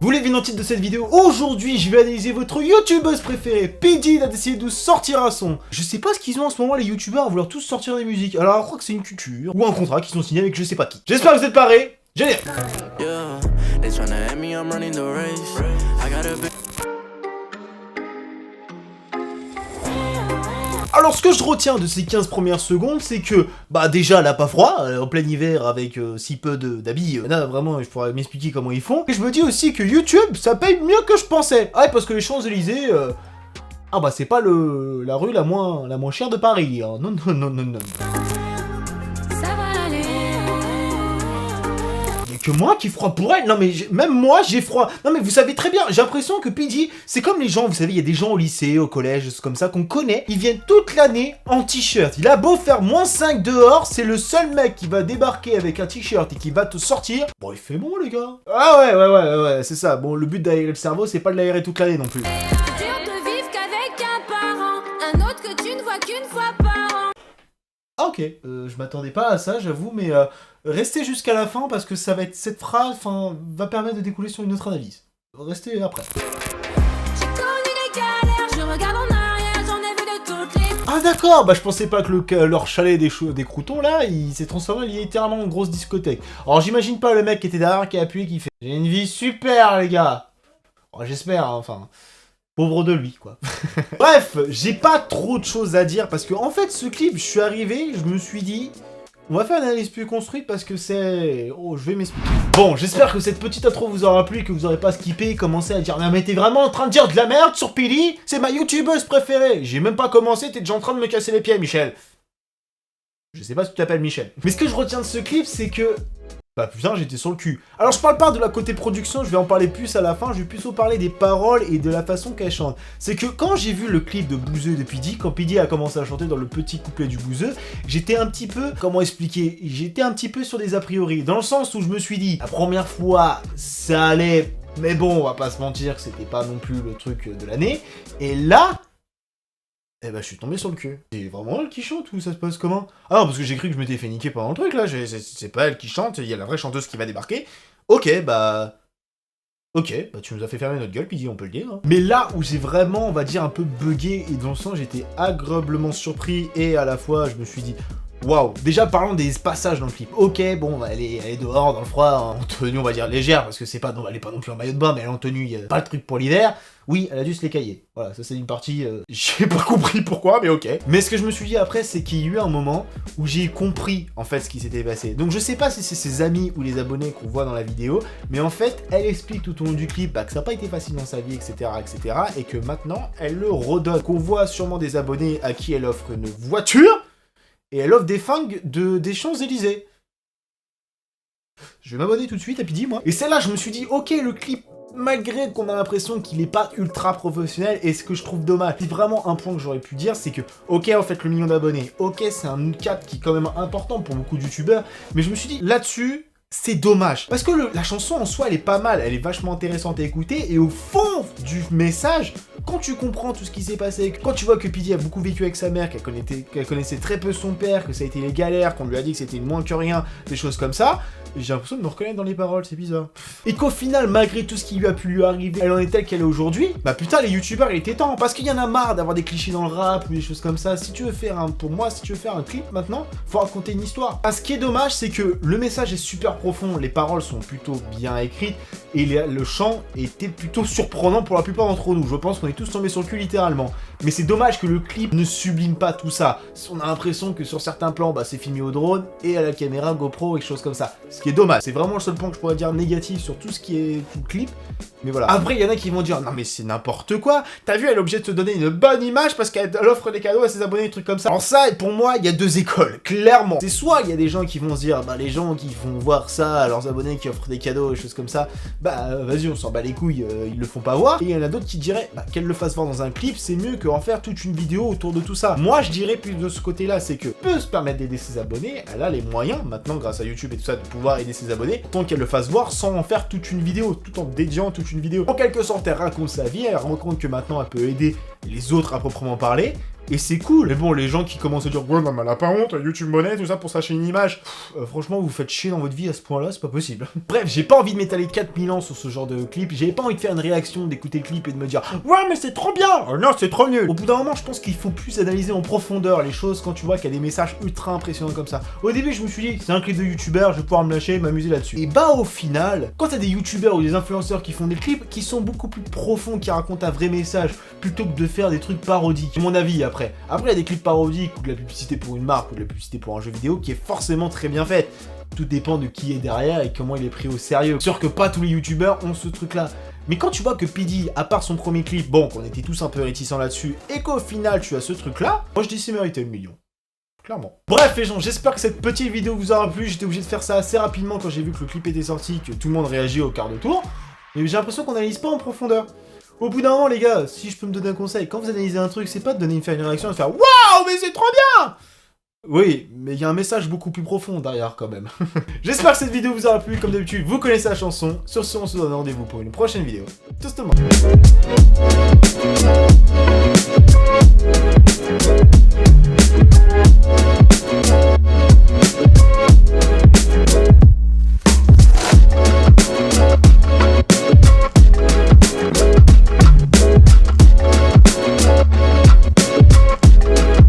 Vous l'avez vu dans le titre de cette vidéo, aujourd'hui je vais analyser votre youtubeuse préférée. P. Diddy a décidé de sortir un son. Je sais pas ce qu'ils ont en ce moment les youtubeurs à vouloir tous sortir des musiques. Alors je crois que c'est une culture ou un contrat qu'ils ont signé avec je sais pas qui. J'espère que vous êtes parés. Génial. Alors ce que je retiens de ces 15 premières secondes, c'est que, bah déjà elle a pas froid, en plein hiver avec si peu d'habits, là vraiment je pourrais m'expliquer comment ils font. Et je me dis aussi que YouTube, ça paye mieux que je pensais. Ah ouais, parce que les Champs-Élysées, ah bah c'est pas la rue la moins chère de Paris, hein. Non, non, non, non, non. Que moi qui froid pour elle, non mais même moi j'ai froid. Non mais vous savez très bien, j'ai l'impression que P. Diddy, c'est comme les gens, vous savez, il y a des gens au lycée, au collège, comme ça, qu'on connaît, ils viennent toute l'année en t-shirt. Il a beau faire -5 dehors, c'est le seul mec qui va débarquer avec un t-shirt et qui va te sortir. Bon, il fait bon les gars. Ah ouais, c'est ça. Bon, le but d'aérer le cerveau, c'est pas de l'aérer toute l'année non plus. C'est dur de vivre qu'avec un parent, un autre que tu ne vois qu'une fois par an. Ah ok, je m'attendais pas à ça, j'avoue, mais restez jusqu'à la fin parce que ça va être cette phrase, va permettre de découler sur une autre analyse. Restez après. J'ai connu les galères, je regarde en arrière, j'en ai vu de toutes les... Ah d'accord, bah je pensais pas que leur chalet des croutons là, il s'est transformé littéralement en grosse discothèque. Alors j'imagine pas le mec qui était derrière, qui a appuyé, qui fait « J'ai une vie super les gars !» Oh, j'espère, hein, enfin... Pauvre de lui, quoi. Bref, j'ai pas trop de choses à dire, parce que, en fait, ce clip, je suis arrivé, je me suis dit... On va faire une analyse plus construite, parce que c'est... Oh, je vais m'expliquer. Bon, j'espère que cette petite intro vous aura plu, et que vous aurez pas skippé et commencé à dire « Non mais t'es vraiment en train de dire de la merde sur P. Diddy? C'est ma youtubeuse préférée !» J'ai même pas commencé, t'es déjà en train de me casser les pieds, Michel. Je sais pas si tu t'appelles Michel. Mais ce que je retiens de ce clip, c'est que... Bah putain, j'étais sur le cul. Alors je parle pas de la côté production, je vais en parler plus à la fin, je vais plus parler des paroles et de la façon qu'elle chante. C'est que quand j'ai vu le clip de Bouzeux de P. Diddy, quand P. Diddy a commencé à chanter dans le petit couplet du Bouzeux, j'étais un petit peu, comment expliquer, j'étais un petit peu sur des a priori, dans le sens où je me suis dit, la première fois, ça allait, mais bon, on va pas se mentir, c'était pas non plus le truc de l'année, et là... Eh ben, je suis tombé sur le cul. C'est vraiment elle qui chante ou ça se passe comment? Ah non, parce que j'ai cru que je m'étais fait niquer pendant le truc, là. C'est pas elle qui chante, il y a la vraie chanteuse qui va débarquer. Ok, bah, tu nous as fait fermer notre gueule, P. on peut le dire. Hein. Mais là où j'ai vraiment, on va dire, un peu bugué, et dans le sens, j'étais agréablement surpris, et à la fois, je me suis dit... Waouh. Déjà, parlons des passages dans le clip. Ok, bon, elle est dehors, dans le froid, en tenue, on va dire, légère, parce que c'est pas... Non, elle est pas non plus en maillot de bain, mais elle est en tenue, y a pas le truc pour l'hiver. Oui, elle a dû se les cailler. Voilà, ça c'est une partie... J'ai pas compris pourquoi, mais ok. Mais ce que je me suis dit après, c'est qu'il y a eu un moment où j'ai compris, en fait, ce qui s'était passé. Donc je sais pas si c'est ses amis ou les abonnés qu'on voit dans la vidéo, mais en fait, elle explique tout au long du clip que ça n'a pas été facile dans sa vie, etc., et que maintenant, elle le redonne. Qu'on voit sûrement des abonnés à qui elle offre une voiture, et elle offre des fringues des Champs-Élysées. Je vais m'abonner tout de suite à P. Diddy, moi. Et celle-là, je me suis dit, ok, le clip, malgré qu'on a l'impression qu'il est pas ultra professionnel, et ce que je trouve dommage, c'est vraiment un point que j'aurais pu dire, c'est que, ok, en fait, le million d'abonnés, ok, c'est un cap qui est quand même important pour beaucoup de youtubeurs, mais je me suis dit, là-dessus... C'est dommage, parce que la chanson en soi elle est pas mal, elle est vachement intéressante à écouter, et au fond du message, quand tu comprends tout ce qui s'est passé, quand tu vois que P. Diddy a beaucoup vécu avec sa mère, qu'elle connaissait très peu son père, que ça a été les galères, qu'on lui a dit que c'était moins que rien, des choses comme ça, j'ai l'impression de me reconnaître dans les paroles, c'est bizarre. Et qu'au final, malgré tout ce qui lui a pu lui arriver, elle en est telle qu'elle est aujourd'hui, bah putain les youtubeurs il était temps, parce qu'il y en a marre d'avoir des clichés dans le rap ou des choses comme ça. Si tu veux faire pour moi, si tu veux faire un clip maintenant, faut raconter une histoire. Ah, ce qui est dommage, c'est que le message est super profond, les paroles sont plutôt bien écrites, et le chant était plutôt surprenant pour la plupart d'entre nous. Je pense qu'on est tous tombés sur le cul littéralement. Mais c'est dommage que le clip ne sublime pas tout ça. On a l'impression que sur certains plans, bah c'est filmé au drone, et à la caméra GoPro et choses comme ça. Ce qui est dommage, c'est vraiment le seul point que je pourrais dire négatif sur tout ce qui est tout le clip, mais voilà. Après, il y en a qui vont dire, non mais c'est n'importe quoi, t'as vu, elle est obligée de te donner une bonne image parce qu'elle offre des cadeaux à ses abonnés, des trucs comme ça. Alors ça, pour moi, il y a deux écoles, clairement. C'est soit il y a des gens qui vont se dire, bah les gens qui vont voir ça à leurs abonnés qui offrent des cadeaux et choses comme ça, bah vas-y, on s'en bat les couilles, ils le font pas voir. Et il y en a d'autres qui diraient, bah qu'elle le fasse voir dans un clip, c'est mieux qu'en faire toute une vidéo autour de tout ça. Moi, je dirais plus de ce côté-là, c'est que peut se permettre d'aider ses abonnés, elle a les moyens, maintenant, grâce à YouTube et tout ça, de pouvoir aider ses abonnés, tant qu'elle le fasse voir sans en faire toute une vidéo, tout en dédiant toute une vidéo. En quelque sorte, elle raconte sa vie, elle raconte que maintenant elle peut aider les autres à proprement parler, et c'est cool. Mais bon, les gens qui commencent à dire ouais, non, mais elle a pas honte, YouTube Money, tout ça pour s'acheter une image. Franchement, vous faites chier dans votre vie à ce point-là, c'est pas possible. Bref, j'ai pas envie de m'étaler 4000 ans sur ce genre de clip. J'ai pas envie de faire une réaction, d'écouter le clip et de me dire ouais, mais c'est trop bien. Non, c'est trop nul. Au bout d'un moment, je pense qu'il faut plus analyser en profondeur les choses quand tu vois qu'il y a des messages ultra impressionnants comme ça. Au début, je me suis dit c'est un clip de youtubeur, je vais pouvoir me lâcher, m'amuser là-dessus. Et bah, au final, quand t'as des youtubeurs ou des influenceurs qui font des clips qui sont beaucoup plus profonds, qui racontent un vrai message, plutôt que de faire des trucs parodiques. C'est mon avis après. Après, il y a des clips parodiques ou de la publicité pour une marque ou de la publicité pour un jeu vidéo qui est forcément très bien faite. Tout dépend de qui est derrière et comment il est pris au sérieux. Sûr que pas tous les youtubeurs ont ce truc-là. Mais quand tu vois que P. à part son premier clip, bon, qu'on était tous un peu réticents là-dessus, et qu'au final tu as ce truc-là, moi je dis c'est mérité le million. Clairement. Bref les gens, j'espère que cette petite vidéo vous aura plu. J'étais obligé de faire ça assez rapidement quand j'ai vu que le clip était sorti, que tout le monde réagit au quart de tour. Mais j'ai l'impression qu'on n'analyse pas en profondeur. Au bout d'un moment, les gars, si je peux me donner un conseil, quand vous analysez un truc, c'est pas de faire une réaction et de faire waouh, mais c'est trop bien! Oui, mais il y a un message beaucoup plus profond derrière quand même. J'espère que cette vidéo vous aura plu. Comme d'habitude, vous connaissez la chanson. Sur ce, on se donne rendez-vous pour une prochaine vidéo. Tout le monde.